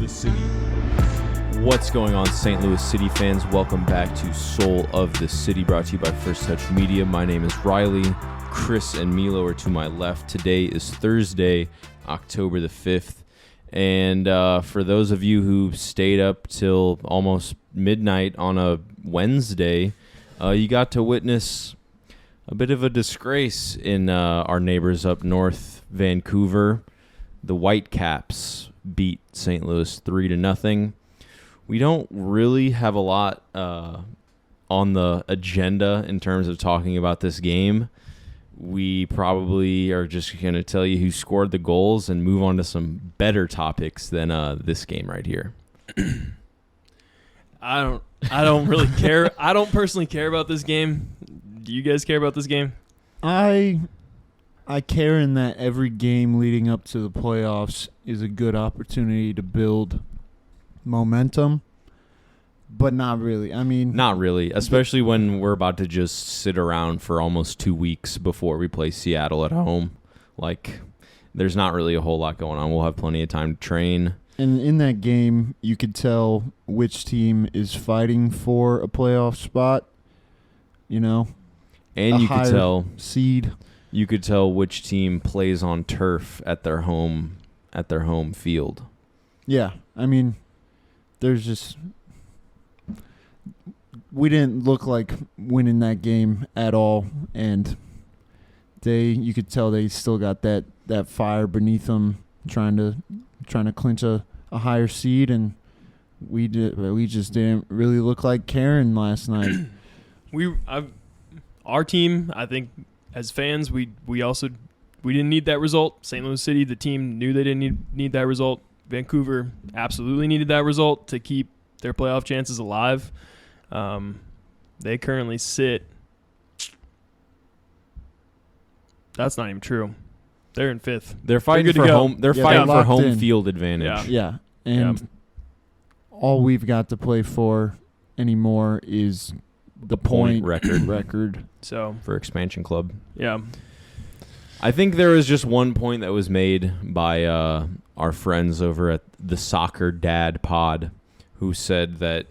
the City. What's going on, St. Louis City fans? Welcome back to Soul of the City, brought to you by First Touch Media. My name is Riley. Chris and Milo are to my left. Today is Thursday, October the 5th. And for those of you who stayed up till almost midnight on a Wednesday, you got to witness a bit of a disgrace in our neighbors up north, Vancouver. The Whitecaps beat St. Louis 3-0. We don't really have a lot on the agenda in terms of talking about this game. We probably are just going to tell you who scored the goals and move on to some better topics than this game right here. I don't really care. I don't personally care about this game. Do you guys care about this game? I care in that every game leading up to the playoffs is a good opportunity to build momentum, but not really. I mean, not really, especially when we're about to just sit around for almost 2 weeks before we play Seattle at home. Like, there's not really a whole lot going on. We'll have plenty of time to train. And in that game, you could tell which team is fighting for a playoff spot, you know, and you could tell seed. You could tell which team plays on turf at their home field. Yeah, I mean, there's just we didn't look like winning that game at all, and you could tell they still got that fire beneath them, trying to clinch a higher seed, and we just didn't really look like caring last night. Our team, I think, as fans, we didn't need that result. St. Louis City, the team, knew they didn't need that result. Vancouver absolutely needed that result to keep their playoff chances alive. They currently sit. That's not even true. They're in fifth. They're fighting for home. They're fighting for home field advantage. Yeah, and all we've got to play for anymore is the point record. So for expansion club. Yeah. I think there was just one point that was made by our friends over at the Soccer Dad Pod, who said that,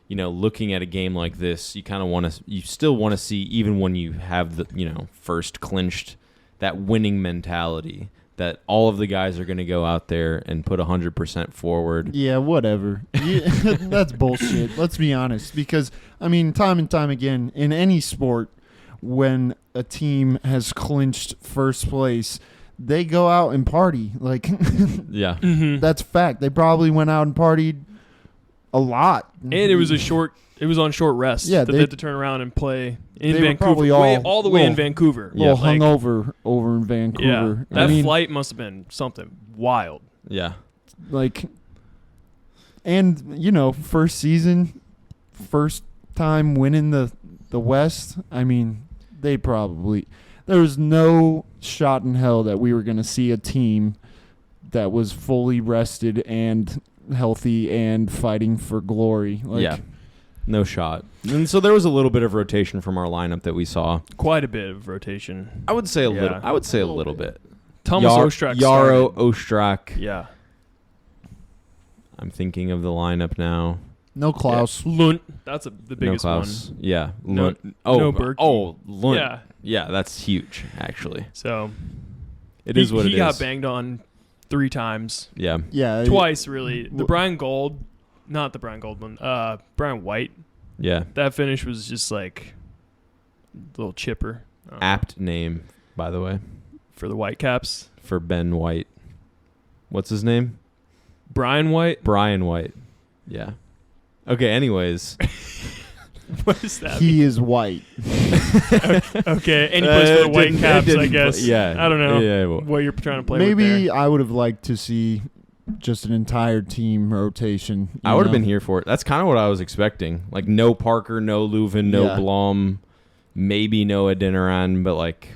you know, looking at a game like this, you still want to see, even when you have the, you know, first clinched, that winning mentality, that all of the guys are going to go out there and put 100% forward. Yeah, whatever. That's bullshit. Let's be honest, because I mean, time and time again in any sport, when a team has clinched first place, they go out and party. Like, yeah, that's fact. They probably went out and partied a lot. And it was on short rest. Yeah, they had to turn around and play in they Vancouver. Probably all the way in Vancouver. A little hungover over in Vancouver. Yeah, that flight must have been something wild. Yeah. Like, and, you know, first season, first time winning the West, I mean, there was no shot in hell that we were going to see a team that was fully rested and healthy and fighting for glory. Like, yeah, no shot. And so there was a little bit of rotation from our lineup that we saw. Quite a bit of rotation. I would say a little. I would say a little bit. Thomas Ostrak. Yarrow, Ostrak. Yeah. I'm thinking of the lineup now. No Klaus. Yeah. Lund. That's the biggest one. Yeah. Lund. No Berkey. Lund. Yeah. Yeah, that's huge, actually. So it is what it is. He got banged on 3 times. Yeah. Yeah. Twice, really. The Brian Gold. Not the Brian Gold one. Brian White. Yeah. That finish was just like a little chipper. Apt name, by the way. For the Whitecaps. For Ben White. What's his name? Brian White? Brian White. Yeah. Okay, anyways. What does that mean? He is white. Okay, and he plays for the Whitecaps, I guess. Yeah. I don't know well, what you're trying to play with Maybe there. I would have liked to see just an entire team rotation. I would have been here for it. That's kind of what I was expecting. Like, no Parker, no Leuven, no Blom, maybe no Adeniran, but like,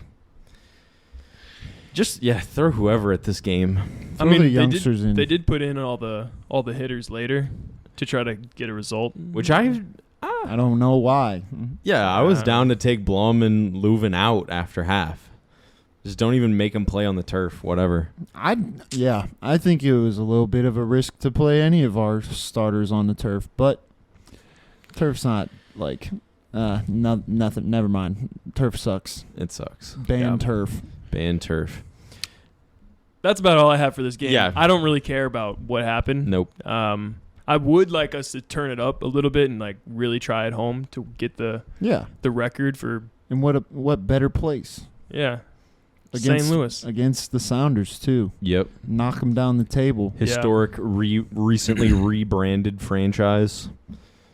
just throw whoever at this game. I mean, the youngsters they did put in all the hitters later to try to get a result, which I don't know why. Yeah, I was down to take Blom and Leuven out after half. Just don't even make them play on the turf, whatever. I think it was a little bit of a risk to play any of our starters on the turf, but turf's not like nothing. Never mind. Turf sucks. It sucks. Ban turf. Ban turf. That's about all I have for this game. Yeah. I don't really care about what happened. Nope. I would like us to turn it up a little bit and like really try at home to get the record for. And what better place? Yeah. Against, St. Louis. Against the Sounders, too. Yep. Knock them down the table. Historic, recently rebranded franchise.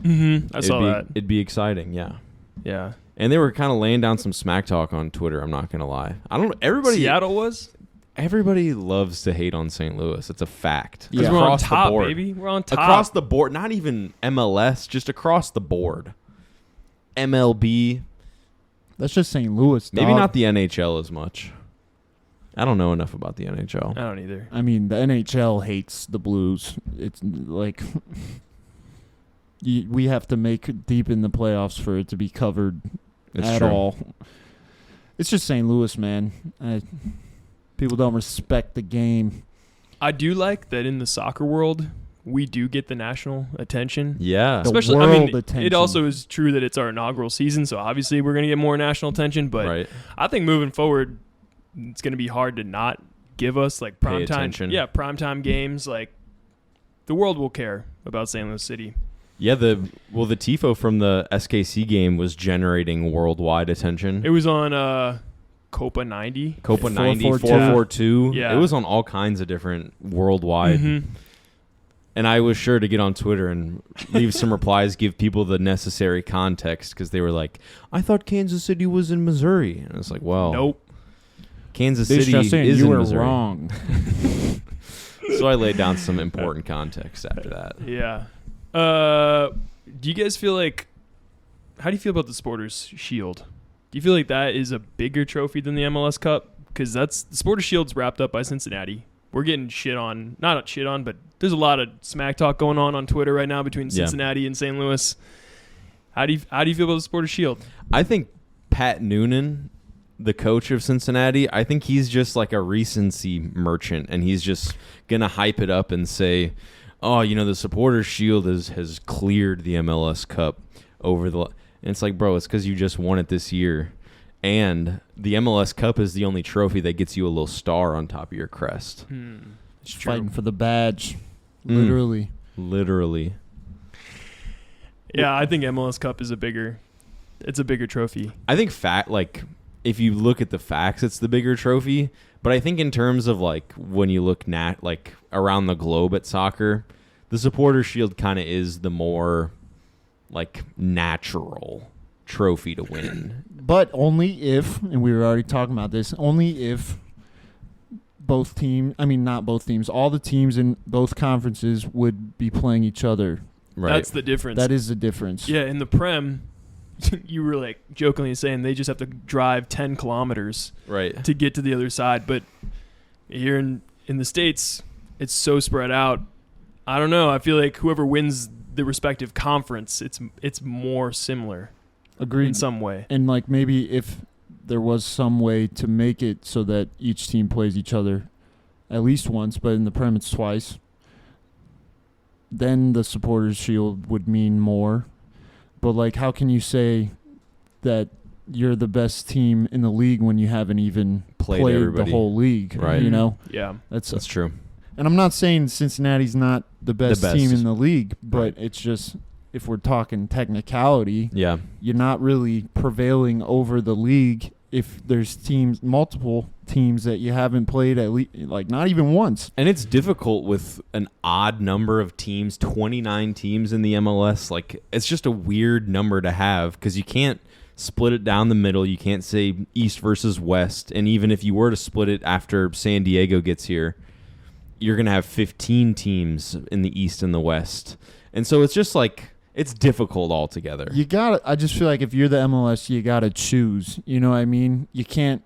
Mm-hmm. I saw that. It'd be exciting, yeah. Yeah. And they were kind of laying down some smack talk on Twitter, I'm not going to lie. I don't know. Seattle was? Everybody loves to hate on St. Louis. It's a fact. Because we're on top, baby. We're on top. Across the board. Not even MLS, just across the board. MLB. That's just St. Louis, dog. Maybe not the NHL as much. I don't know enough about the NHL. I don't either. I mean, the NHL hates the Blues. It's like we have to make deep in the playoffs for it to be covered at all. It's just St. Louis, man. People don't respect the game. I do like that in the soccer world, we do get the national attention. Yeah. Especially, world attention. It also is true that it's our inaugural season, so obviously we're going to get more national attention. But I think moving forward, it's going to be hard to not give us like prime time. Yeah, primetime games. Like the world will care about St. Louis City. Yeah, the tifo from the SKC game was generating worldwide attention. It was on Copa 90. Copa 90, 442. Yeah. It was on all kinds of different worldwide. Mm-hmm. And I was sure to get on Twitter and leave some replies, give people the necessary context, because they were like, I thought Kansas City was in Missouri. And I was like, well, nope. Kansas City is you in were Missouri. Wrong. So I laid down some important context after that. Yeah. Do you guys feel like, how do you feel about the Supporters Shield? Do you feel like that is a bigger trophy than the MLS Cup? Because the Supporters Shield's wrapped up by Cincinnati. We're getting shit on, not shit on, but there's a lot of smack talk going on Twitter right now between Cincinnati and St. Louis. How do you feel about the Supporters Shield? I think Pat Noonan, the coach of Cincinnati, I think he's just like a recency merchant, and he's just going to hype it up and say, oh, the Supporters Shield has cleared the MLS Cup over the... And it's like, bro, it's because you just won it this year. And the MLS Cup is the only trophy that gets you a little star on top of your crest. It's fighting for the badge. Literally. Yeah, I think MLS Cup is a bigger trophy. I think if you look at the facts, it's the bigger trophy. But I think in terms of like when you look around the globe at soccer, the Supporters Shield kind of is the more like natural trophy to win. But only if, and we were already talking about this, only if all the teams in both conferences would be playing each other. Right. That's the difference. That is the difference. Yeah, in the Prem, you were like jokingly saying they just have to drive 10 kilometers to get to the other side. But here in the States, it's so spread out. I don't know. I feel like whoever wins the respective conference, it's more similar. Agreed. In some way. And like maybe if there was some way to make it so that each team plays each other at least once, but in the Prem it's twice, then the Supporters Shield would mean more. But like, how can you say that you're the best team in the league when you haven't even played the whole league? Right. Yeah. That's true. And I'm not saying Cincinnati's not the best team in the league, but it's just, if we're talking technicality, you're not really prevailing over the league if there's multiple teams that you haven't played at least, like not even once. And it's difficult with an odd number of teams, 29 teams in the MLS. Like, it's just a weird number to have because you can't split it down the middle. You can't say East versus West. And even if you were to split it after San Diego gets here, you're going to have 15 teams in the East and the West. And so it's just like, it's difficult altogether. I just feel like if you're the MLS, you got to choose. You know what I mean? You can't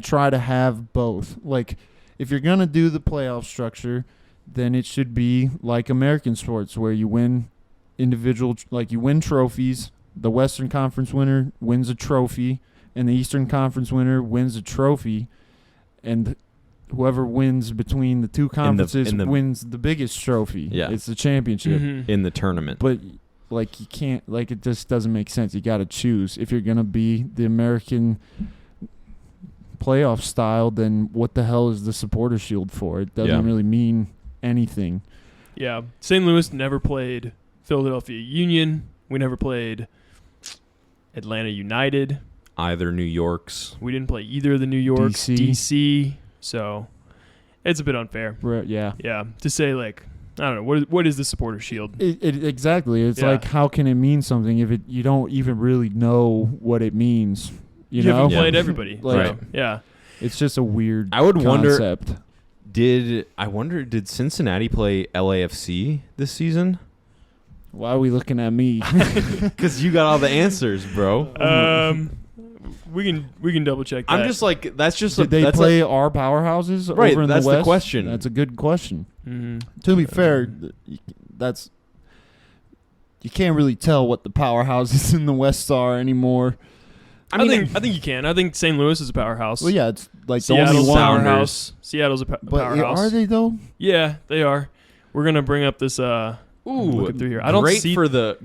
try to have both. Like, if you're going to do the playoff structure, then it should be like American sports where you win you win trophies. The Western Conference winner wins a trophy, and the Eastern Conference winner wins a trophy, and whoever wins between the two conferences wins the biggest trophy. Yeah. It's the championship. in the tournament. But like you can't, like it just doesn't make sense. You got to choose. If you're going to be the American playoff style, then what the hell is the supporter shield for? It doesn't really mean anything. Yeah. St. Louis never played Philadelphia Union. We never played Atlanta United. Either New York's. We didn't play either of the New York's, DC. So it's a bit unfair. Yeah. Yeah. To say, like, I don't know, what is the supporter shield? Exactly. It's like, how can it mean something if you don't even really know what it means? You know? haven't played everybody. Like, right. Yeah. It's just a weird I would concept. wonder, did Cincinnati play LAFC this season? Why are we looking at me? Because you got all the answers, bro. We can double check that. I'm just like, that's just Did they play our powerhouses right, over in that's the West? the question. That's a good question. Mm-hmm. To be fair, you can't really tell what the powerhouses in the West are anymore. I think you can. I think St. Louis is a powerhouse. Well, yeah, it's like Seattle's the only one. powerhouse. Seattle's a powerhouse. Are they though? Yeah, they are. We're gonna bring up this. Looking through here. I don't see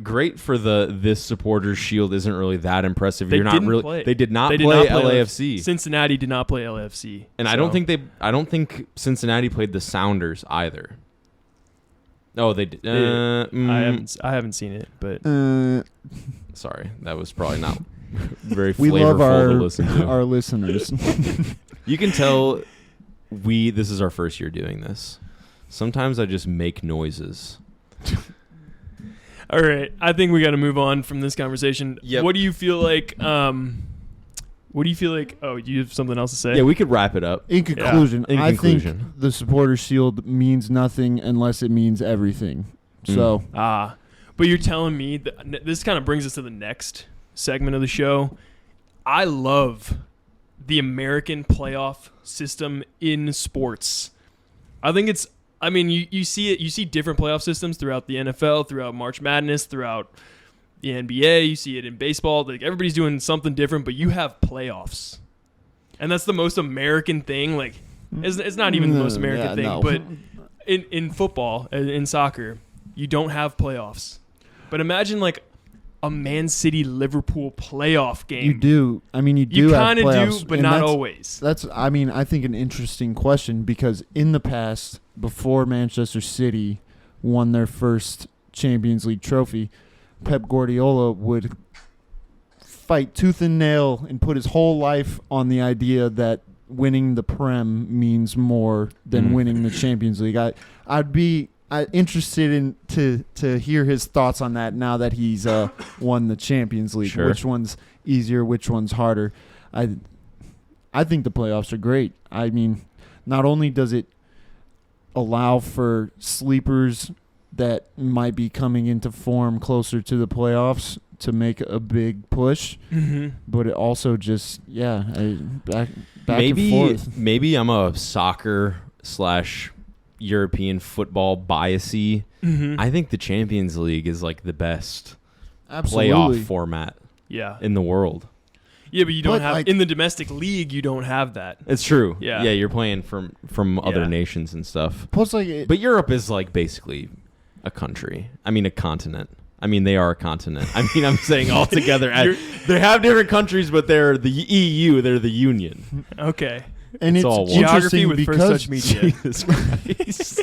great for this supporters shield isn't really that impressive. They You're not didn't really. play. They did not They did play not play LAFC. Cincinnati did not play LAFC, And I don't think Cincinnati played the Sounders either. Oh, they did. I haven't seen it, but Sorry, that was probably not very we flavorful love to listen to. our listeners. You can tell this is our first year doing this. Sometimes I just make noises. all right. I think we got to move on from this conversation. Yep. What do you feel like? What do you feel like? Oh, you have something else to say? Yeah, we could wrap it up. In conclusion, In I conclusion. think the supporter shield means nothing unless it means everything. So but you're telling me that this kind of brings us to the next segment of the show. I love the American playoff system in sports. I think it's. I mean, you see it. You see different playoff systems throughout the NFL, throughout March Madness, throughout the NBA. You see it in baseball. Like everybody's doing something different, but you have playoffs, and that's the most American thing. Like, it's not even the most American thing, but in football, in soccer, you don't have playoffs. But imagine like a Man City Liverpool playoff game. you do. I mean, you do. You have kind of playoffs, do, but and not that's- always. That's, I mean, I think an interesting question because in the past, before Manchester City won their first Champions League trophy, Pep Guardiola would fight tooth and nail and put his whole life on the idea that winning the Prem means more than winning the Champions League. I'd be interested in to hear his thoughts on that now that he's won the Champions League. Sure. Which one's easier? Which one's harder? I think the playoffs are great. I mean, not only does it allow for sleepers that might be coming into form closer to the playoffs to make a big push, but it also just back and forth. Maybe I'm a soccer / European football biasy. I think the Champions League is like the best playoff format in the world. Yeah, but you don't But, have like- in the domestic league. You don't have that. It's true. Yeah. You're playing from other nations and stuff. Plus, like, But Europe is like basically a country. I mean, a continent. I mean, they are a continent. I mean, I'm saying all together. They have different countries, but they're the EU. They're the Union. Okay. and it's it's all one. Geography interesting with First because Touch Media. Jesus Christ.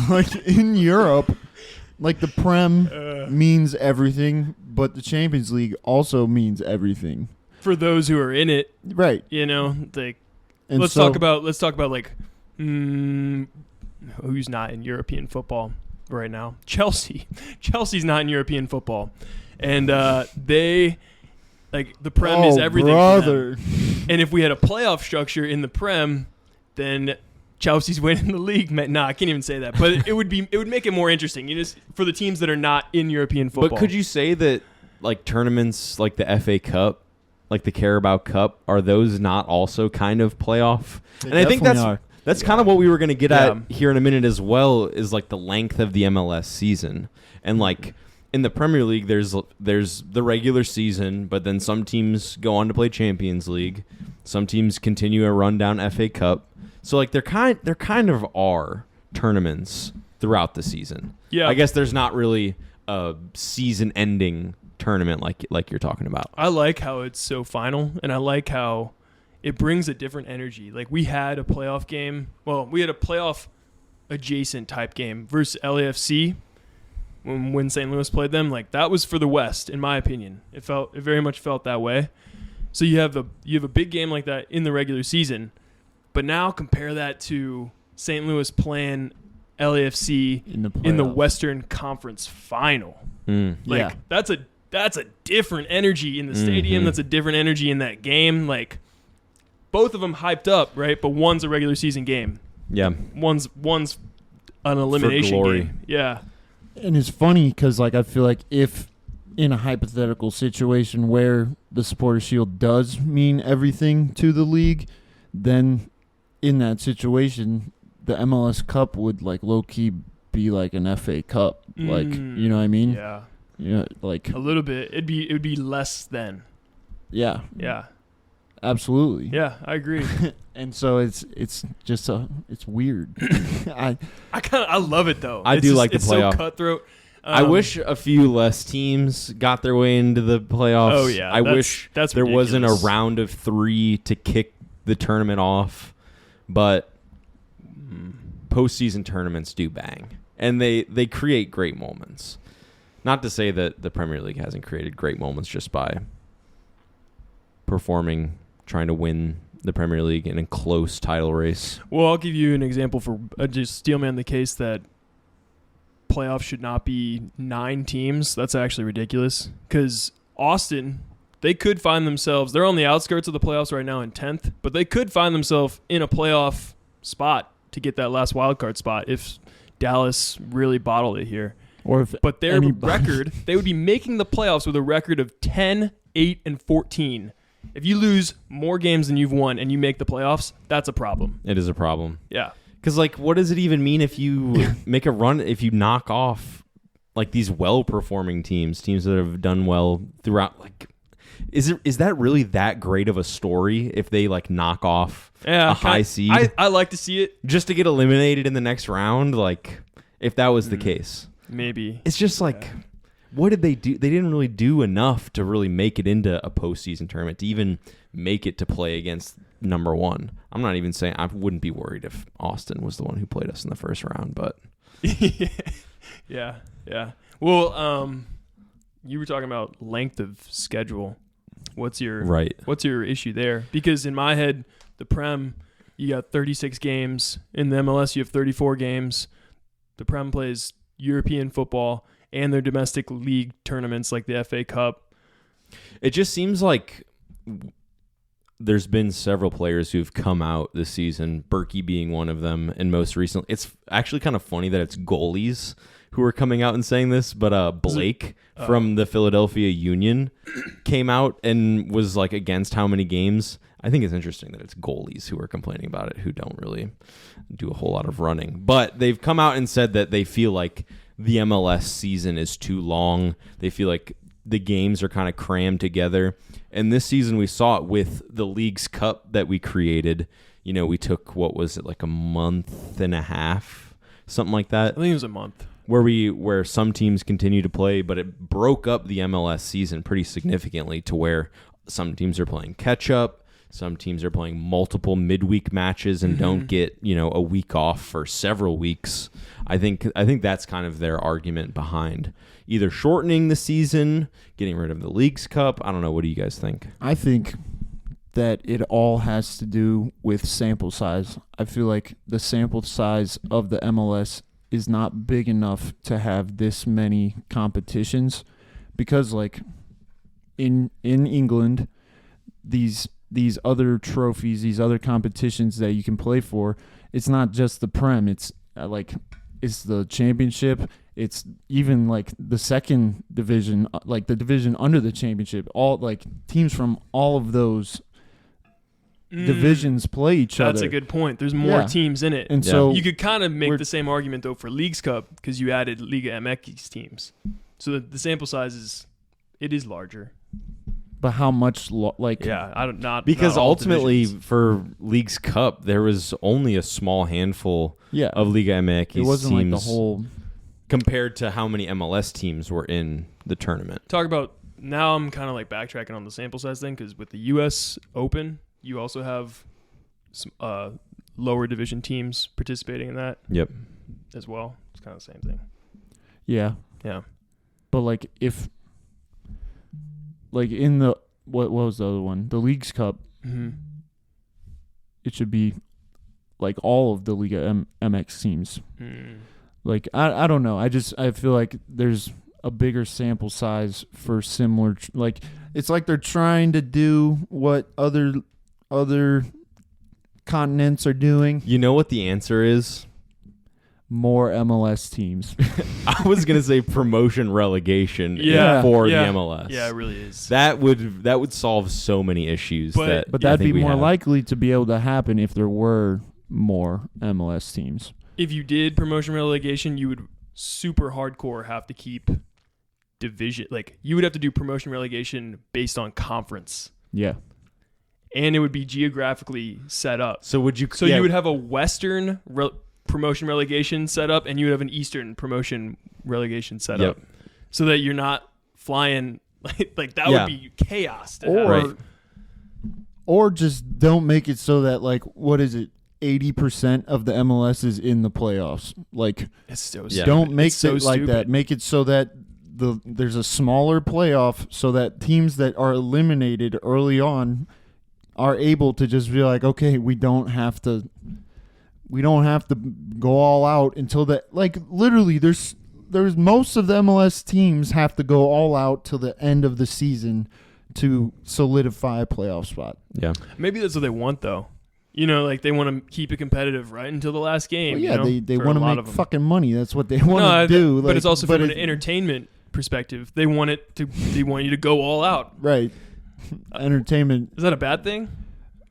like in Europe, like the Prem means everything, but the Champions League also means everything. For those who are in it, Right. you know, like And let's so- talk about like who's not in European football right now? Chelsea. Chelsea's not in European football, and they like the Prem is everything. Brother. For them. And if we had a playoff structure in the Prem, then Chelsea's winning the league. I can't even say that, but it would make it more interesting. You just for the teams that are not in European football. But could you say that like tournaments like the FA Cup, like the Carabao Cup, are those not also kind of playoff? They And I think definitely that's kind of what we were going to get Yeah. at here in a minute as well, is like the length of the MLS season. And like in the Premier League, there's the regular season, but then some teams go on to play Champions League. Some teams continue a run down FA Cup. So like there kind of are tournaments throughout the season. Yeah. I guess there's not really a season-ending tournament like you're talking about. I like how it's so final, and I like how it brings a different energy. Like we had a playoff game. Well, we had a playoff adjacent type game versus LAFC when St. Louis played them. Like that was for the West, in my opinion. It very much felt that way. So you have a big game like that in the regular season, but now compare that to St. Louis playing LAFC in the Western Conference Final. Like that's a different energy in the stadium. That's a different energy in that game. Like both of them hyped up, right? But one's a regular season game. Yeah. One's an elimination game. Yeah. And it's funny because, like, I feel like if in a hypothetical situation where the Supporters' Shield does mean everything to the league, then in that situation, the MLS Cup would, like, low-key be like an FA Cup. Like, you know what I mean? Yeah. Yeah, like a little bit. It would be less than. Yeah. Yeah. Absolutely. Yeah, I agree. And so it's just it's weird. I love it though. I do like the playoff. It's so cutthroat. I wish a few less teams got their way into the playoffs. Oh yeah. I wish that's there ridiculous. wasn't a round of 3 to kick the tournament off, but postseason tournaments do bang, and they create great moments. Not to say that the Premier League hasn't created great moments just by performing, trying to win the Premier League in a close title race. Well, I'll give you an example for just steelman the case that playoffs should not be 9 teams. That's actually ridiculous because Austin, they could find themselves, they're on the outskirts of the playoffs right now in 10th, but they could find themselves in a playoff spot to get that last wild card spot if Dallas really bottled it here. But their record, they would be making the playoffs with a record of 10, 8, and 14. If you lose more games than you've won and you make the playoffs, that's a problem. It is a problem. Yeah. Because, like, what does it even mean if you make a run, if you knock off, like, these well-performing teams that have done well throughout? Like, is that really that great of a story if they, like, knock off a high seed? I like to see it. Just to get eliminated in the next round? Like, if that was the case. Maybe. It's just like... What did they do? They didn't really do enough to really make it into a postseason tournament, to even make it to play against number 1. I'm not even saying I wouldn't be worried if Austin was the one who played us in the first round, but yeah. Well, you were talking about length of schedule. What's your issue there? Because in my head, the Prem, you got 36 games. In the MLS, you have 34 games. The Prem plays European football and their domestic league tournaments like the FA Cup. It just seems like there's been several players who've come out this season, Berkey being one of them, and most recently, it's actually kind of funny that it's goalies who are coming out and saying this, but Blake from the Philadelphia Union came out and was like against how many games. I think it's interesting that it's goalies who are complaining about it, who don't really do a whole lot of running. But they've come out and said that they feel like the MLS season is too long. They feel like the games are kind of crammed together. And this season we saw it with the League's Cup that we created. You know, we took, what was it, like a month and a half, something like that. I think it was a month. Where some teams continue to play, but it broke up the MLS season pretty significantly to where some teams are playing catch up. Some teams are playing multiple midweek matches and don't get, a week off for several weeks. I think that's kind of their argument behind either shortening the season, getting rid of the League's Cup. I don't know. What do you guys think? I think that it all has to do with sample size. I feel like the sample size of the MLS is not big enough to have this many competitions because, like, in England, these other trophies, these other competitions that you can play for, it's not just the Prem. It's it's the Championship. It's even like the second division, like the division under the Championship. All like teams from all of those divisions play each other. That's a good point. There's more teams in it. And so you could kind of make the same argument though for League's Cup because you added Liga MX teams. So the sample size is larger. But how much? Yeah, I don't not Because not all ultimately, divisions. for League's Cup, there was only a small handful Yeah. of Liga MX It wasn't teams like the whole. compared to how many MLS teams were in the tournament. Talk about now. I'm kind of like backtracking on the sample size thing because with the U.S. Open, you also have some lower division teams participating in that Yep. as well. It's kind of the same thing. Yeah. Yeah. But like if. Like in the what was the other one? The Leagues Cup. Mm-hmm. It should be like all of the Liga MX teams. Mm. Like I don't know. I feel like there's a bigger sample size for similar like it's like they're trying to do what other continents are doing. You know what the answer is? More MLS teams. I was gonna say promotion relegation Yeah. for Yeah. the MLS. Yeah, it really is. That would solve so many issues. But- But I that'd think be we more have. likely to be able to happen if there were more MLS teams. If you did promotion relegation, you would super hardcore have to keep division. Like you would have to do promotion relegation based on conference, Yeah. and it would be geographically set up. So would you? So you would have a Western promotion relegation set up, and you would have an Eastern promotion relegation set Yep. up, so that you're not flying like that Yeah. would be chaos. To Or have. Right. or just don't make it so that like what is it? 80% of the MLS is in the playoffs. Like It's so Yeah. stupid. don't make It's so it like stupid. that. Make it so that there's a smaller playoff so that teams that are eliminated early on are able to just be like, okay, we don't have to go all out until that. Like literally, there's most of the MLS teams have to go all out till the end of the season to solidify a playoff spot. Yeah. Maybe that's what they want, though. You know, like they want to keep it competitive right until the last game. Well, yeah, you know, they for want a to lot make of them. fucking money. That's what they want to do. But it's also from an it- entertainment perspective. They want you to go all out. right. Entertainment. Is that a bad thing?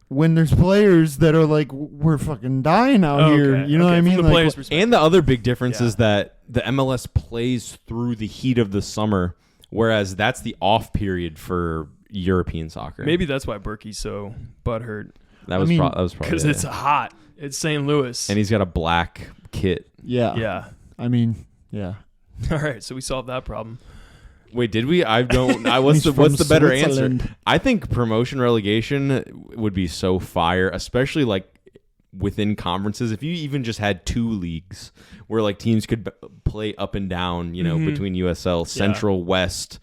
When there's players that are like, we're fucking dying out here. Okay, You know what I from mean? the Like, players' perspective. And the other big difference Yeah. is that the MLS plays through the heat of the summer, whereas that's the off period for European soccer. Maybe that's why Berkey's so butthurt, that was I mean, that was probably because it. it's hot. It's St. Louis. And he's got a black kit. yeah. Yeah. I mean, yeah. All right, so we solved that problem. Wait, did we? I don't. What's He's the from better answer? Switzerland. I think promotion relegation would be so fire, especially like within conferences. If you even just had two leagues where like teams could play up and down, you know, Mhm. between USL, Central, West,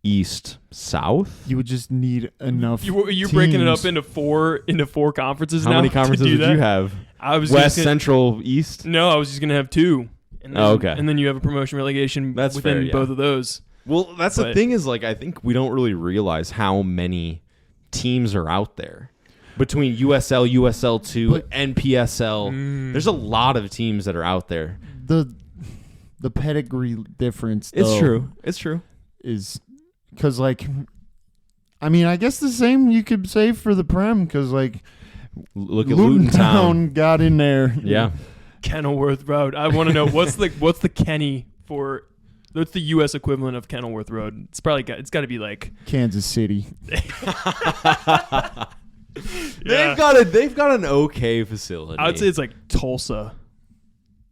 East, South. You would just need enough. You're breaking it up teams. into four conferences How now. many to conferences do would you that? have? I was West, just gonna, Central, East. No, I was just gonna have two. And then, Oh, okay. And then you have a promotion relegation That's within fair, yeah. both of those. Well, that's the But- thing is like I think we don't really realize how many teams are out there between USL, USL2, But- NPSL. There's a lot of teams that are out there. the pedigree difference. It's though, true. It's true. Is because like, I mean, I guess the same you could say for the Prem because like Look at Luton Luton Town. Town got in there. Yeah. Kenilworth Road. I want to know what's the Kenny for. What's the U.S. equivalent of Kenilworth Road? It's got to be like Kansas City. Yeah. They've got an okay facility. I would say it's like Tulsa.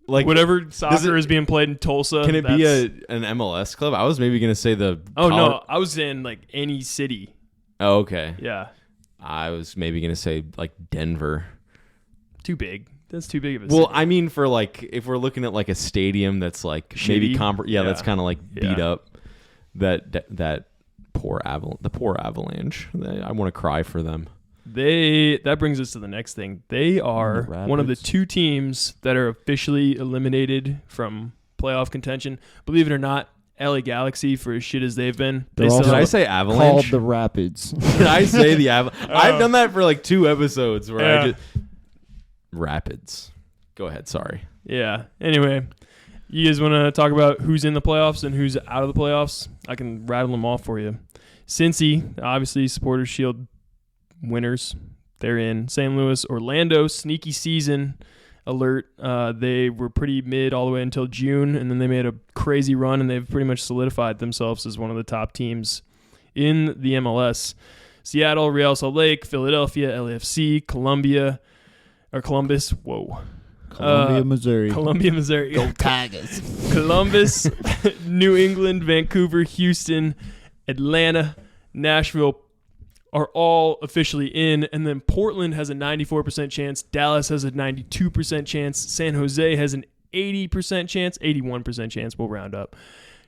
like Whatever soccer it- is being played in Tulsa. Can it be that's- an MLS club? I was maybe gonna say the. Oh no, I was in like any city. Oh, okay. Yeah, I was maybe gonna say like Denver. too big. That's too big of a. Well, city. I mean, for like if we're looking at like a stadium that's like maybe Shitty. yeah, that's Yeah. kind of like beat Yeah. up. That poor Avalanche. I want to cry for them. that brings us to the next thing. They are The one of the Rapids. two teams that are officially eliminated from playoff contention. Believe it or not, LA Galaxy, for as shit as they've been, They're they also still Did I have say Called Avalanche? the Rapids. Did I say the Avalanche? I've done that for like 2 episodes where I Yeah. just Rapids. Go ahead. Sorry. Yeah. Anyway, you guys want to talk about who's in the playoffs and who's out of the playoffs? I can rattle them off for you. Cincy, obviously, Supporters Shield winners. They're in. St. Louis, Orlando, sneaky season, alert. They were pretty mid all the way until June, and then they made a crazy run, and they've pretty much solidified themselves as one of the top teams in the MLS. Seattle, Real Salt Lake, Philadelphia, LAFC, Columbus. Whoa. Columbia, Missouri. Columbia, Missouri. Go Tigers. Columbus, New England, Vancouver, Houston, Atlanta, Nashville are all officially in. And then Portland has a 94% chance. Dallas has a 92% chance. San Jose has an 80% chance. 81% chance. We'll round up.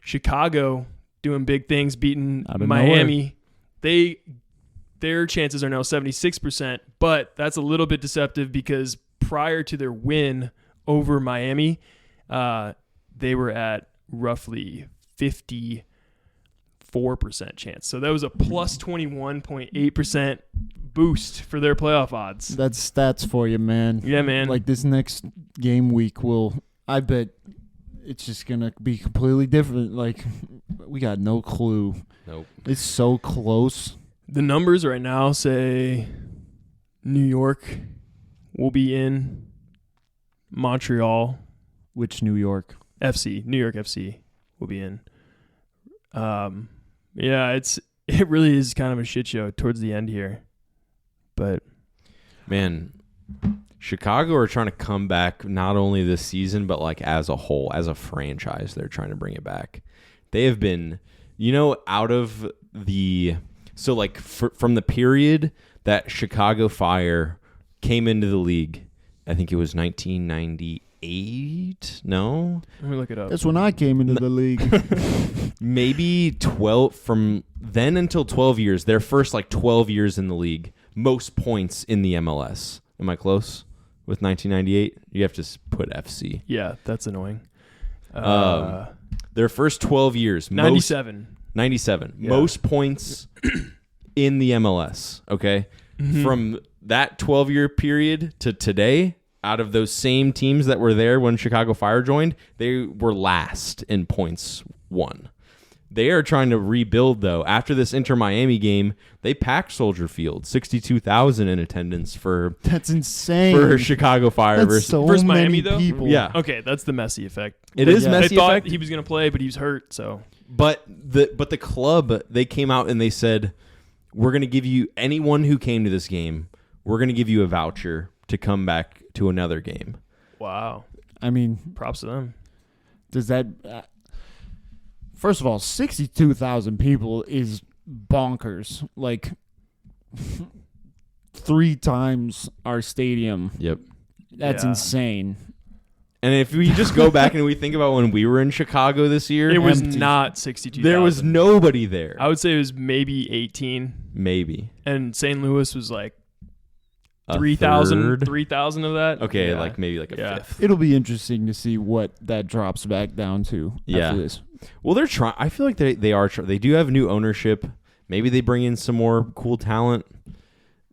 Chicago doing big things, beating Miami. Their chances are now 76%, but that's a little bit deceptive because prior to their win over Miami, they were at roughly 54% chance. So that was a plus 21.8% boost for their playoff odds. That's stats for you, man. Yeah, man. Like this next game week I bet it's just going to be completely different. Like we got no clue. Nope. It's so close. The numbers right now say New York will be in, Montreal. Which New York? New York FC will be in. Yeah, it really is kind of a shit show towards the end here. But man, Chicago are trying to come back not only this season, but like as a whole, as a franchise, they're trying to bring it back. They have been, out of the... So, like, from the period that Chicago Fire came into the league, I think it was 1998? No? Let me look it up. That's when I came into the league. Maybe 12, from then until 12 years, their first, 12 years in the league, most points in the MLS. Am I close with 1998? You have to put FC. Yeah, that's annoying. Their first 12 years. 97. 97. Yeah. Most points in the MLS, okay? Mm-hmm. From that 12-year period to today, out of those same teams that were there when Chicago Fire joined, they were last in points won. They are trying to rebuild, though. After this Inter-Miami game, they packed Soldier Field, 62,000 in attendance for... That's insane. For Chicago Fire versus Miami, though? People. Yeah. Okay, that's the Messi effect. It is Messi They thought effect. he was going to play, but he was hurt, so... But the club, they came out and they said, we're going to give you, anyone who came to this game, we're going to give you a voucher to come back to another game. Wow. I mean... Props to them. Does that... first of all, 62,000 people is bonkers. Like, 3 times our stadium. Yep. That's insane. And if we just go back and we think about when we were in Chicago this year, it was empty. not 62,000. There was nobody there. I would say it was maybe 18. Maybe. And St. Louis was like A 3,000 third? 3,000 of that. Okay, Yeah. maybe a Yeah. fifth. It'll be interesting to see what that drops back down to after this. Well, they're trying. I feel like they are. They do have new ownership. Maybe they bring in some more cool talent.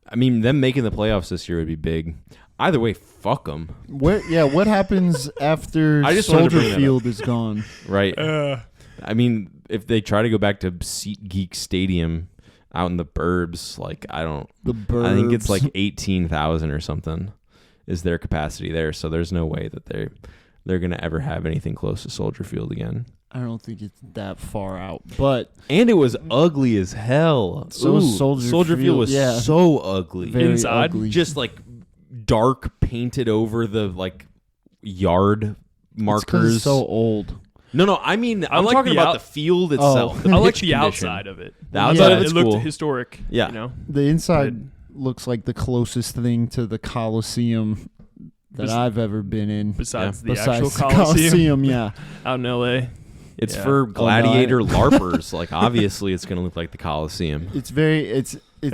I mean, them making the playoffs this year would be big. Either way, fuck them. What happens after I just wanted to Soldier bring that Field is gone? Right. I mean, if they try to go back to SeatGeek Stadium out in the burbs, I don't. The burbs. I think it's 18,000 or something is their capacity there. So there's no way that they're gonna ever have anything close to Soldier Field again. I don't think it's that far out, but And it was ugly as hell. So was Soldier Field Field, was yeah. so ugly. very Inside? ugly. Just dark painted over the yard It's 'cause markers. it's so old. No, I mean I'm like talking the about out- the field itself. Oh. The I like pitch the condition. outside of it. The outside Yeah. of it's it looked cool. historic. Yeah. The inside looks like the closest thing to the Coliseum that Bes- I've ever been in. Besides the Besides actual the Coliseum yeah. out in L.A. It's Yeah. for no, gladiator LARPers. Obviously, it's going to look like the Coliseum. It's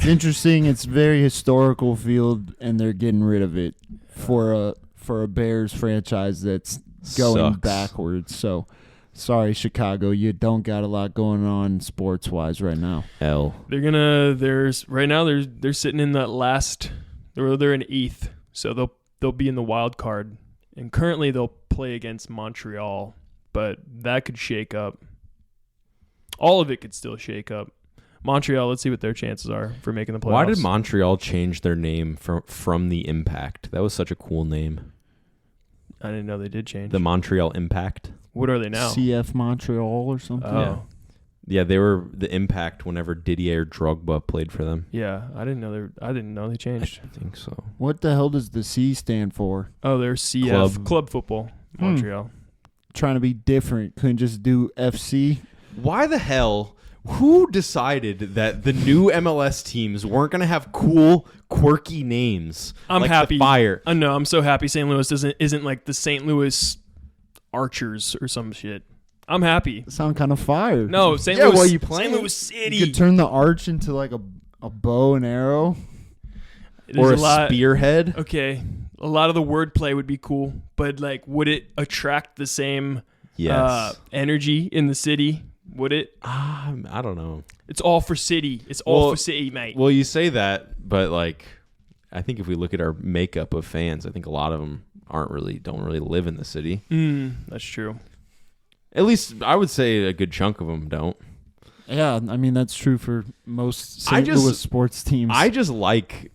interesting. It's very historical field, and they're getting rid of it for a Bears franchise that's going Sucks. backwards. So, sorry, Chicago, you don't got a lot going on sports wise right now. L. They're sitting in that last. They're in 8th, so they'll be in the wild card, and currently they'll play against Montreal. But that could shake up. All of it could still shake up. Montreal, let's see what their chances are for making the playoffs. Why did Montreal change their name from the Impact? That was such a cool name. I didn't know they did change. The Montreal Impact. What are they now? CF Montreal or something. Oh. Yeah, they were the Impact whenever Didier Drogba played for them. Yeah, I didn't know they changed. I think so. What the hell does the C stand for? Oh, they're CF Club Football Montreal. Trying to be different. Couldn't just do FC. Why the hell? Who decided that the new MLS teams weren't going to have cool, quirky names? I'm like happy. The Fire. No, I'm so happy St. Louis isn't like the St. Louis Archers or some shit. I'm happy. Sound kind of fire. No, St. Louis. Well, you playing? St. Louis City. You could turn the arch into like a bow and arrow. Or a spearhead. Okay, a lot of the wordplay would be cool, but like, would it attract the same energy in the city? Would it? I don't know. It's all for city. It's all for city, mate. Well, you say that, but like, I think if we look at our makeup of fans, I think a lot of them don't really live in the city. That's true. At least I would say a good chunk of them don't. Yeah, I mean that's true for most St. Louis sports teams. I just like,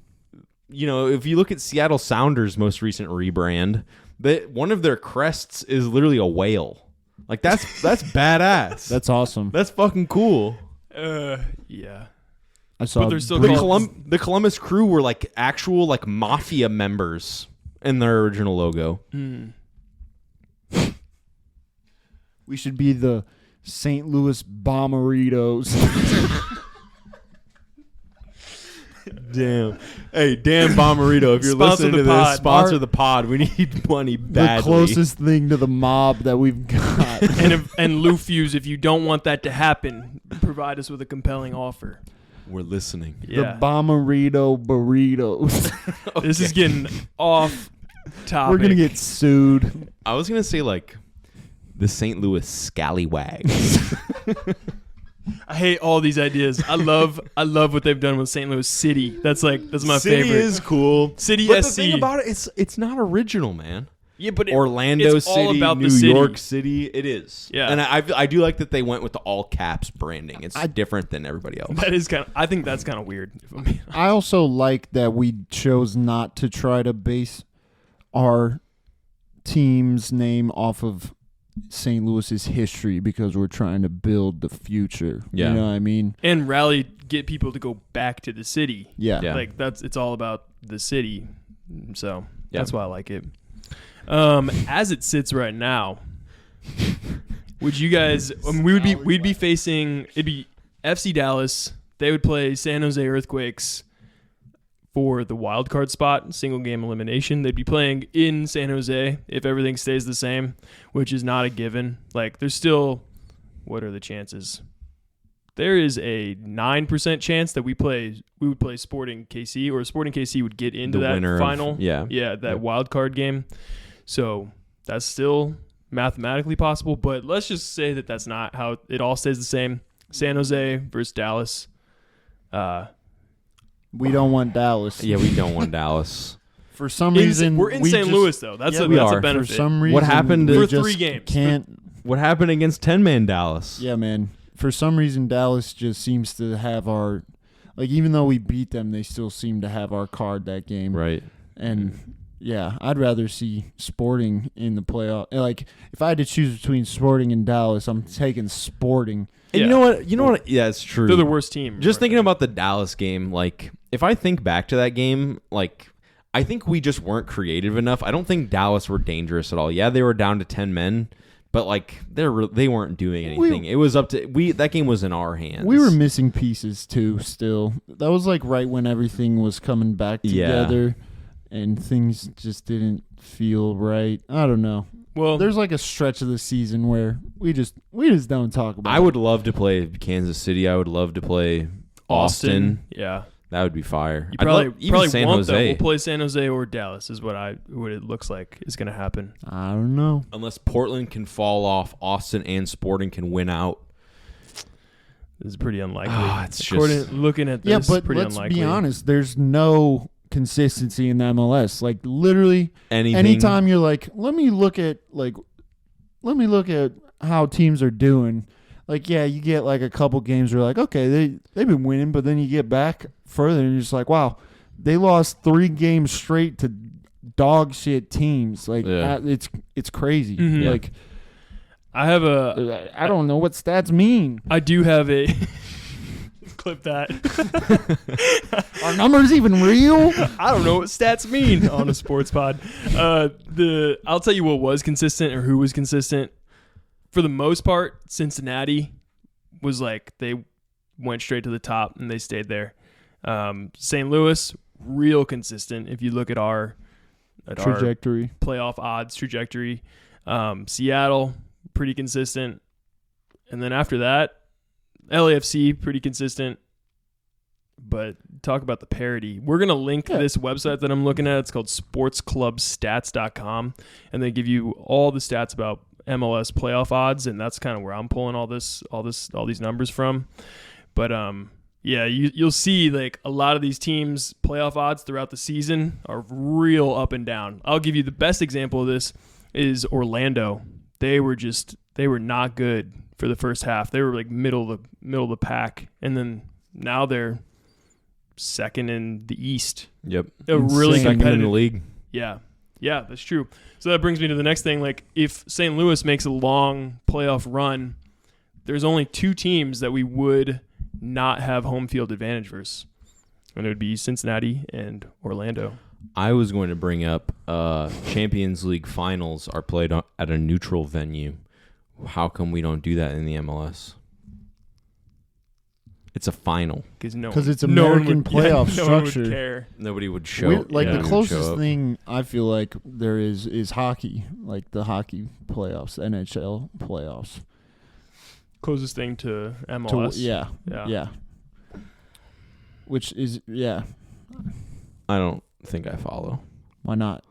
if you look at Seattle Sounders' most recent rebrand, that one of their crests is literally a whale. Like that's badass. That's awesome. That's fucking cool. Yeah. I saw. But they're still the Columbus Crew were like actual like mafia members in their original logo. We should be the St. Louis Bomberitos. Damn. Hey, Dan Bomarito, if you're listening to this, sponsor the pod. We need money badly. The closest thing to the mob that we've got. and Lou Fuse, if you don't want that to happen, provide us with a compelling offer. We're listening. Yeah. The Bomarito Burritos. Okay. This is getting off topic. We're going to get sued. I was going to say like the St. Louis Scallywags. I hate all these ideas. I love what they've done with St. Louis City. That's my favorite. City is cool. City but SC. The thing about it, it's not original, man. Yeah, but Orlando it's City, all about New the city. York City, it is. Yeah, and I do like that they went with the all caps branding. It's different than everybody else. That is I think that's kind of weird. I also like that we chose not to try to base our team's name off of St. Louis's history because we're trying to build the future. Yeah. You know what I mean? And get people to go back to the city. Yeah. Like it's all about the city. So that's why I like it. As it sits right now, would you guys we'd be facing, it'd be FC Dallas. They would play San Jose Earthquakes for the wild card spot, single game elimination. They'd be playing in San Jose if everything stays the same, which is not a given. Like there's still, what are the chances? There is a 9% chance that we would play Sporting KC, or Sporting KC would get into that final. That wild card game. So that's still mathematically possible, but let's just say that that's not how it all stays the same. San Jose versus Dallas. We don't want Dallas. Yeah, we don't want Dallas. For some reason, we're in St. Louis though. That's a benefit. For some reason, what happened for 3 games? What happened against 10-man Dallas? Yeah, man. For some reason, Dallas just seems to have our, like, even though we beat them, they still seem to have our card that game. Right. And yeah, I'd rather see Sporting in the playoff. Like, if I had to choose between Sporting and Dallas, I'm taking Sporting. And you know what? Yeah, it's true. They're the worst team. Just thinking about the Dallas game, like, if I think back to that game, like, I think we just weren't creative enough. I don't think Dallas were dangerous at all. Yeah, they were down to 10 men, but like they weren't doing anything. It was up to that game was in our hands. We were missing pieces too. Still, that was like right when everything was coming back together, and things just didn't feel right. I don't know. Well, there's like a stretch of the season where we just don't talk about. I would love to play Kansas City. I would love to play Austin. Yeah. That would be fire. You probably San won't, Jose. Though. We'll play San Jose or Dallas is what it looks like is going to happen. I don't know. Unless Portland can fall off, Austin and Sporting can win out. This is pretty unlikely. Looking at this, but pretty let's unlikely. be honest. There's no consistency in the MLS. Like literally, anytime you're like, let me look at how teams are doing. Like, yeah, you get like a couple games where like, okay, they've been winning, but then you get back further and you're just like, wow, they lost 3 games straight to dog shit teams. Like Yeah. it's crazy. Mhm. Yeah. Like I have a. I don't know what stats mean. I do have a. Clip that. Are numbers even real? I don't know what stats mean on a sports pod. I'll tell you what was consistent or who was consistent. For the most part, Cincinnati was like they went straight to the top and they stayed there. St. Louis, real consistent. If you look at our Trajectory. playoff odds trajectory. Seattle, pretty consistent. And then after that, LAFC, pretty consistent. But talk about the parity. We're going to link this website that I'm looking at. It's called sportsclubstats.com. And they give you all the stats about MLS playoff odds. And that's kind of where I'm pulling all these numbers from. But yeah, you'll see like a lot of these teams' playoff odds throughout the season are real up and down. I'll give you the best example of this is Orlando. They were not good for the first half. They were like middle of the pack, and then now they're second in the East. Yep. A really second competitive in the league. Yeah, that's true. So that brings me to the next thing. Like if St. Louis makes a long playoff run, there's only 2 teams that we would not have home field advantage versus, and it would be Cincinnati and Orlando. I was going to bring up Champions League finals are played at a neutral venue. How come we don't do that in the MLS? It's a final. Because it's American playoff no one would structure. care. Nobody would show. The closest thing I feel like there is hockey, like the hockey playoffs, NHL playoffs. Closest thing to MLS. Yeah. Which is I don't think I follow. Why not?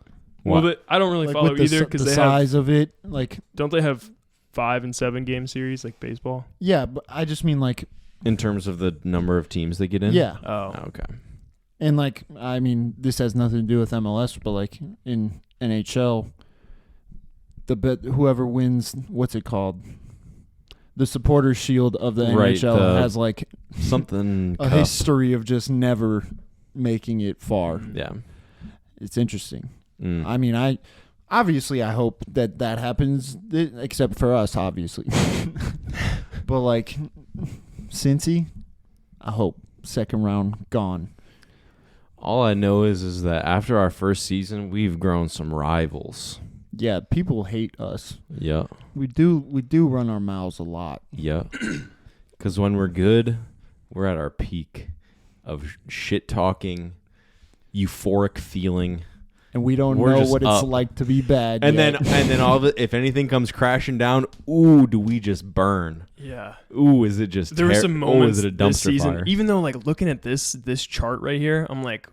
Well, I don't really Like follow with either because the they size of it, like don't they have 5 and 7 game series like baseball? yeah, but I just mean like In terms of the number of teams they get in? yeah, Oh, Okay. and like I mean this has nothing to do with MLS, but like in NHL, whoever wins, what's it called? The Supporters Shield of the NHL has like something a history of just never making it far. Yeah. It's interesting. Mm. I mean, I hope that happens, except for us, obviously. But like, Cincy, I hope second round gone. All I know is that after our first season, we've grown some rivals. Yeah, people hate us. Yeah. We do run our mouths a lot. Yeah. Because when we're good, we're at our peak of shit talking, euphoric feeling. And we don't We're know just what it's up. like to be bad. And yet. then all of it, if anything comes crashing down, ooh, do we just burn? yeah. Ooh, is it just There were some moments is it a this dumpster season, fire? even though like looking at this chart right here, I'm like,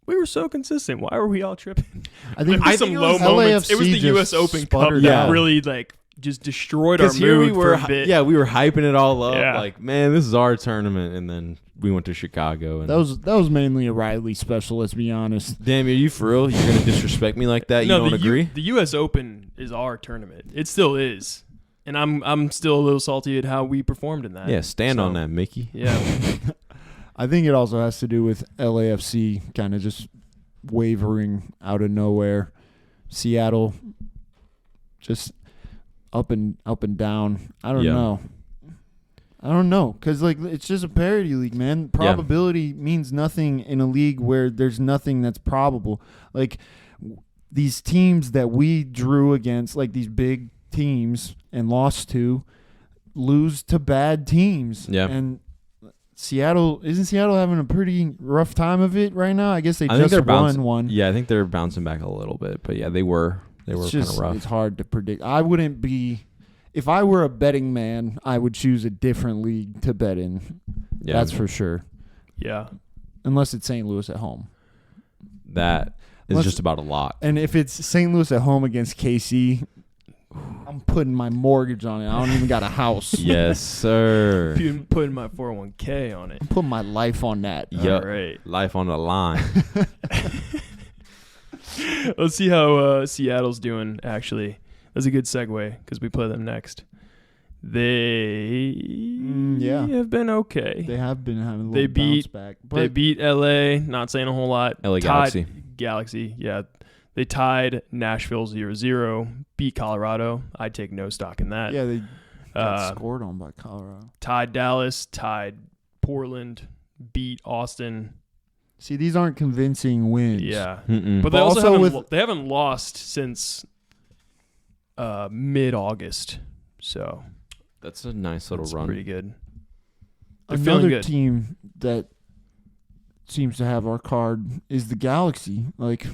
we were so consistent. Why were we all tripping? I think There were some low moments. It was the LAFC U.S. just Open Cup sputtered that out. really like just destroyed our Because here mood we were, for a bit. yeah, we were hyping it all up. Yeah. Like, man, this is our tournament. And then we went to Chicago. And that was mainly a Riley special. Let's be honest. damn, are you for real? You're going to disrespect me like that? You No, don't agree? The U.S. Open is our tournament. It still is, and I'm still a little salty at how we performed in that. Yeah, stand on that, Mickey. Yeah, I think it also has to do with LAFC kind of just wavering out of nowhere. Seattle just up and down. I don't know because like it's just a parity league, man. Probability means nothing in a league where there's nothing that's probable. Like these teams that we drew against, like these big teams and lost to, lose to bad teams. Yeah. And isn't Seattle having a pretty rough time of it right now? I guess I think just they're won bouncing. one. Yeah, I think they're bouncing back a little bit. But yeah, they were kind of rough. It's hard to predict. I wouldn't be. If I were a betting man, I would choose a different league to bet in. Yeah, That's for sure. yeah. Unless it's St. Louis at home. that is Let's- just about a lot. And if it's St. Louis at home against KC, I'm putting my mortgage on it. I don't even got a house. Yes, sir. Putting my 401k on it. I'm putting my life on that. Yup. All right. Life on the line. Let's see how Seattle's doing, actually. That's a good segue because we play them next. They have been okay. They have been having a little They bounce beat- back. They But beat LA, not saying a whole lot. LA Tied- Galaxy. Galaxy, yeah. They tied Nashville 0-0, beat Colorado. I'd take no stock in that. Yeah, they got scored on by Colorado. Tied Dallas, tied Portland, beat Austin. See, these aren't convincing wins. Yeah. Mm-mm. But they But also also haven't lost since mid-August. So That's a nice little that's run. pretty good. They're feeling Another good. team that seems to have our card is the Galaxy. Like,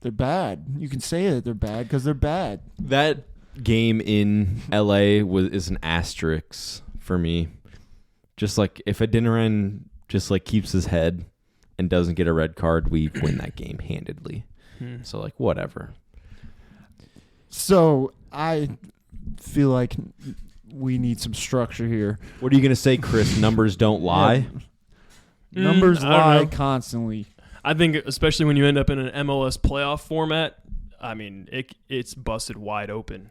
they're bad. You can say that they're bad because they're bad. That game in LA is an asterisk for me. Just like if Adeniran just like keeps his head and doesn't get a red card, we win that game handedly. So like whatever. So I feel like we need some structure here. What are you gonna say, Chris? Numbers don't lie. Numbers I don't lie know. constantly. I think especially when you end up in an MLS playoff format, I mean, it's busted wide open.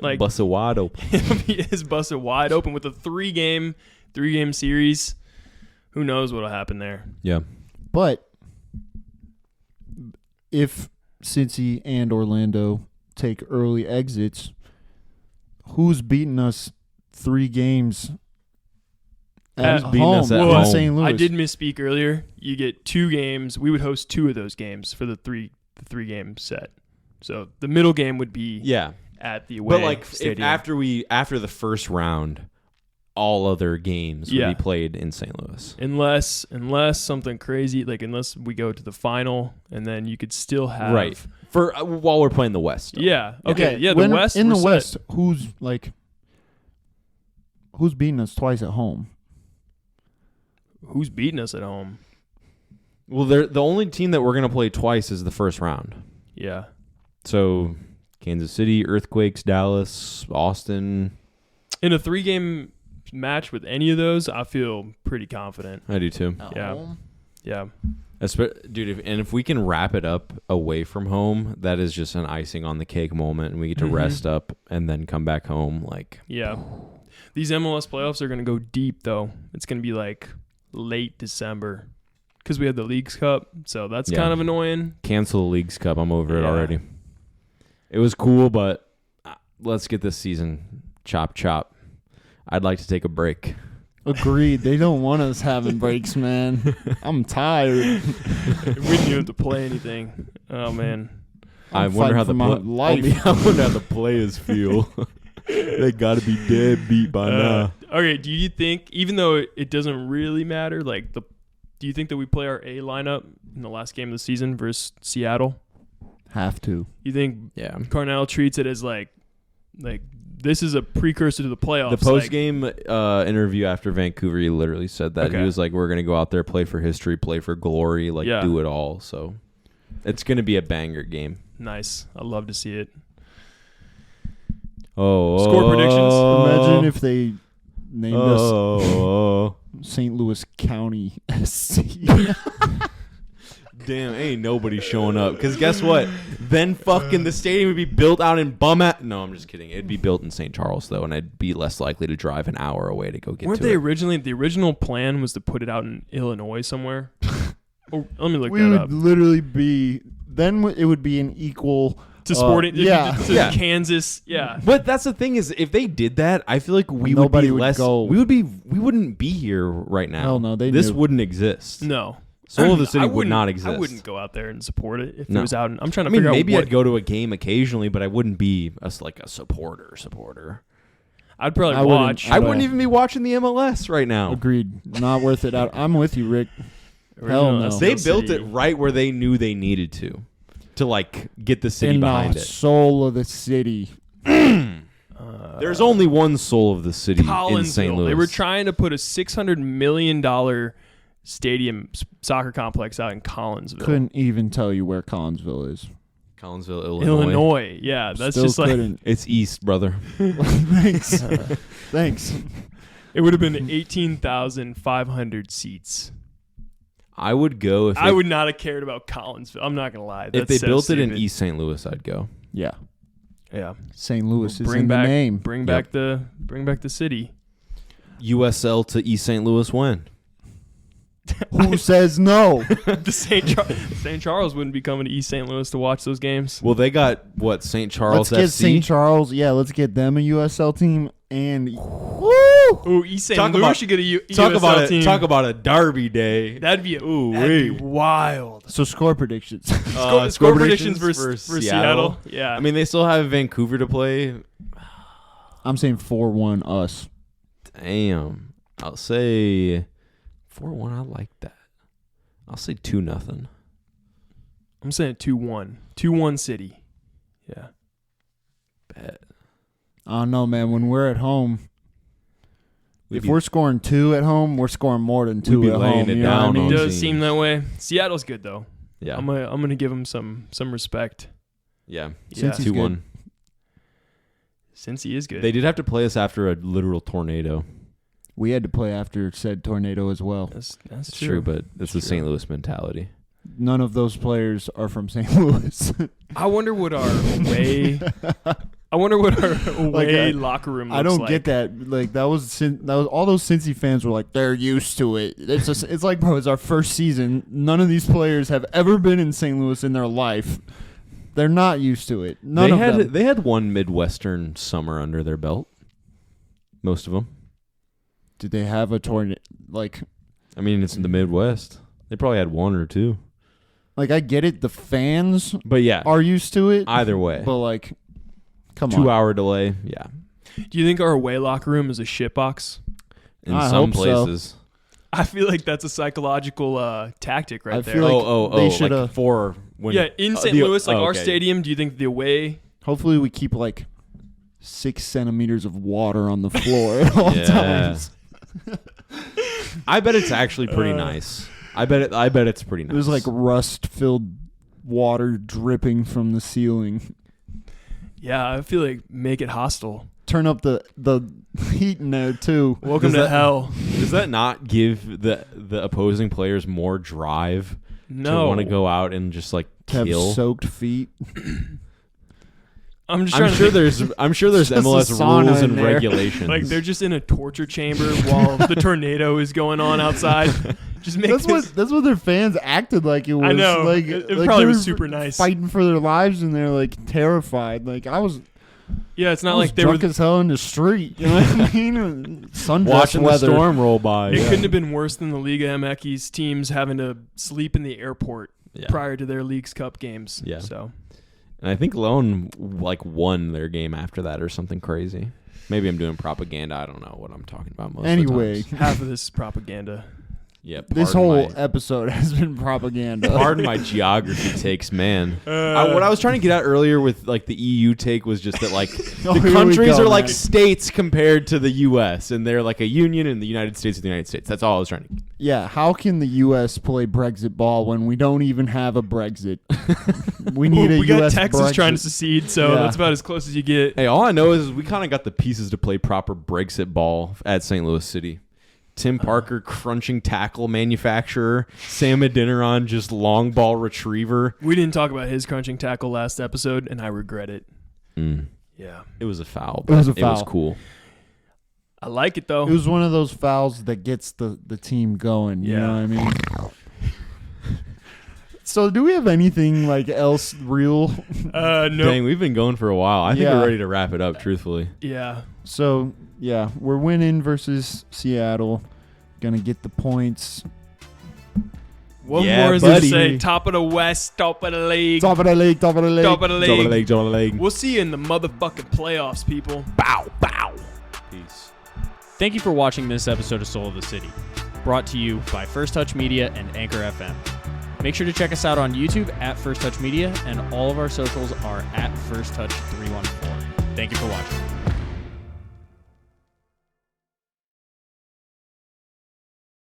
Like Bust it wide open. it's busted wide open with a three-game series. Who knows what'll happen there? Yeah. But if Cincy and Orlando take early exits, who's beating us 3 games at Who's beating home? us at in home? St. Louis. I did misspeak earlier. You get 2 games. We would host 2 of those games for the three-game set. So the middle game would be Yeah. at the away But like if stadium. after the first round, all other games Yeah. would be played in St. Louis. Unless something crazy, like unless we go to the final, and then you could still have Right. For while we're playing the West. though. Yeah. Okay. Yeah. The when- West. In the we're set. West, who's beating us twice at home? Who's beating us at home? Well, the only team that we're gonna play twice is the first round. Yeah. So Kansas City, Earthquakes, Dallas, Austin. In a 3-game match with any of those, I feel pretty confident. I do too. At Yeah. home? Yeah. Dude, if we can wrap it up away from home, that is just an icing on the cake moment, and we get to Mhm. rest up and then come back home. Like, Yeah. These MLS playoffs are going to go deep, though. It's going to be like late December because we had the Leagues Cup. So that's Yeah. kind of annoying. cancel the Leagues Cup. I'm over it Yeah. already. It was cool, but let's get this season chop. I'd like to take a break. Agreed. They don't want us having breaks, man. I'm tired. We didn't even have to play anything. Oh, man. I I'm wonder how fighting the for my life. I wonder how the players feel. They got to be dead beat by now. Okay, do you think, even though it doesn't really matter, like do you think that we play our A lineup in the last game of the season versus Seattle? Have to. You think Yeah. Carnell treats it as like this is a precursor to the playoffs? The post game interview after Vancouver, he literally said that. Okay. He was like, "We're gonna go out there, play for history, play for glory, like Yeah. do it all." So it's gonna be a banger game. Nice. I love to see it. Oh, Score predictions? Imagine if they named us Oh, St. Louis County SC. damn! Ain't nobody showing up. Because guess what? Then fucking the stadium would be built out in No, I'm just kidding. It'd be built in St. Charles though, and I'd be less likely to drive an hour away to go get Weren't to they it. originally? The original plan was to put it out in Illinois somewhere. Oh, let me look We that would up. literally be. Then it would be an equal. To Sporting, yeah. to Yeah. Kansas, yeah. But that's the thing is, if they did that, I feel like we Nobody would be would less. go. We wouldn't be here right now. Hell no, they this knew. wouldn't exist. No, Soul of the City I would wouldn't- not exist. I wouldn't go out there and support it if No. it was out. I'm trying to I mean, figure maybe out what I'd go to a game occasionally, but I wouldn't be a supporter. I'd probably I wouldn't- watch. I But- wouldn't even be watching the MLS right now. Agreed. Not worth it. I'm with you, Rick. Hell no. Steel They built City. it right where they knew they needed to like get the city In behind the it. soul of the city. There's only one soul of the city in St. Collinsville. Louis. They were trying to put a $600 million stadium soccer complex out in Collinsville, Couldn't even tell you where Collinsville is. Collinsville, Illinois. Illinois. Yeah, that's Still just like couldn't. It's east, brother. Thanks. Thanks. it would have been 18,500 seats. I would go if I would not have cared about Collinsville. I'm not gonna lie. if That's they so built it in stupid. East St. Louis. I'd go. Yeah. Yeah, St. Louis is bring in back the name. bring Yep. back the bring back the city. USL to East St. Louis when? Who says no? The St. Charles wouldn't be coming to East St. Louis to watch those games. Well, they got what, St. Charles Let's get FC? St. Charles. Yeah, let's get them a USL team. And Ooh, East St. Louis should get a USL team. Talk about a derby day. That'd be wild. so score predictions. Score predictions versus Seattle. Yeah. I mean, they still have Vancouver to play. I'm saying 4-1 us. Damn. I'll say 4-1. I like that. I'll say 2-0. I'm saying 2-1. 2-1 City. Yeah. Bet. I don't know, man. When we're at home, if we're scoring 2 at home, we're scoring more than 2 at home. It You know what I down mean? It does teams. seem that way. Seattle's good though. Yeah. I'm gonna give them some respect. Yeah. Yeah. Cincy's 2-1. Since he is good. They did have to play us after a literal tornado. We had to play after said tornado as well. That's It's true, but it's the St. Louis mentality. None of those players are from St. Louis. I wonder what our away locker room looks I don't like. get that. Like that was all those Cincy fans were like they're used to it. It's like, bro, it's our first season. None of these players have ever been in St. Louis in their life. They're not used to it. None of them. They had one Midwestern summer under their belt. Most of them. Did they have a tornado? Like, I mean, it's in the Midwest. They probably had 1 or 2. like I get it. The fans But yeah, are used to it. either way. But like, come on. 2-hour delay. Yeah. Do you think our away locker room is a shitbox? In I some hope so. places. I feel like that's a psychological tactic right I there. feel like they shoulda- like for when yeah, in St. Louis, like our okay. stadium, do you think the away? Hopefully, we keep like 6 centimeters of water on the floor at all Yeah. times. I bet it's actually pretty nice. I bet it's pretty nice. It was like rust-filled water dripping from the ceiling. Yeah, I feel like make it hostile. Turn up the heat in there too. Welcome to hell. Does that not give the opposing players more drive No. to want to go out and just like To have kill? soaked feet. I'm just I'm trying sure to think, there's Just a MLS sauna rules in and there. regulations. like they're just in a torture chamber while the tornado is going on outside. Just make That's what their fans acted like it was. I know. Like, It like probably they was were super nice. fighting for their lives, and they're like terrified. Like I was Yeah, it's not I was like they were. drunk as hell in the street. You know what I mean? Sundress watching weather. the storm roll by. It Yeah. couldn't have been worse than the Liga MX teams having to sleep in the airport Yeah. prior to their Leagues Cup games. Yeah. So And I think Lone like won their game after that or something crazy. Maybe I'm doing propaganda. I don't know what I'm talking about most Anyway, of the times. half of this is propaganda. Yeah, this pardon whole episode has been propaganda. Pardon my geography takes, man. Uh, What I was trying to get at earlier with like the EU take was just that like Oh, the here we countries go, are like man. states compared to the U.S. and they're like a union, and the United States is the United States. That's all I was trying to. Yeah, how can the U.S. play Brexit ball when we don't even have a Brexit? We need a we got U.S. Texas Brexit. trying to secede, so Yeah. that's about as close as you get. Hey, all I know is we kind of got the pieces to play proper Brexit ball at St. Louis City. Tim Parker, crunching tackle manufacturer. Sam Adeniran, just long ball retriever. We didn't talk about his crunching tackle last episode, and I regret it. Yeah. It was a foul. It was a but It was foul. cool. I like it, though. It was one of those fouls that gets the team going. You Yeah. know what I mean? So, do we have anything like else real? No. Dang, we've been going for a while. I think Yeah. we're ready to wrap it up, truthfully. Yeah. So, yeah, we're winning versus Seattle. Gonna get the points. What Yeah, more is there to buddy. say? Top of the West, top of the league. Top of the league, top of the league. Top of the Jump on the league. leg, jump on the leg. We'll see you in the motherfucking playoffs, people. Bow, bow. Peace. Thank you for watching this episode of Soul of the City, brought to you by First Touch Media and Anchor FM. Make sure to check us out on YouTube at First Touch Media, and all of our socials are at First Touch 314. Thank you for watching.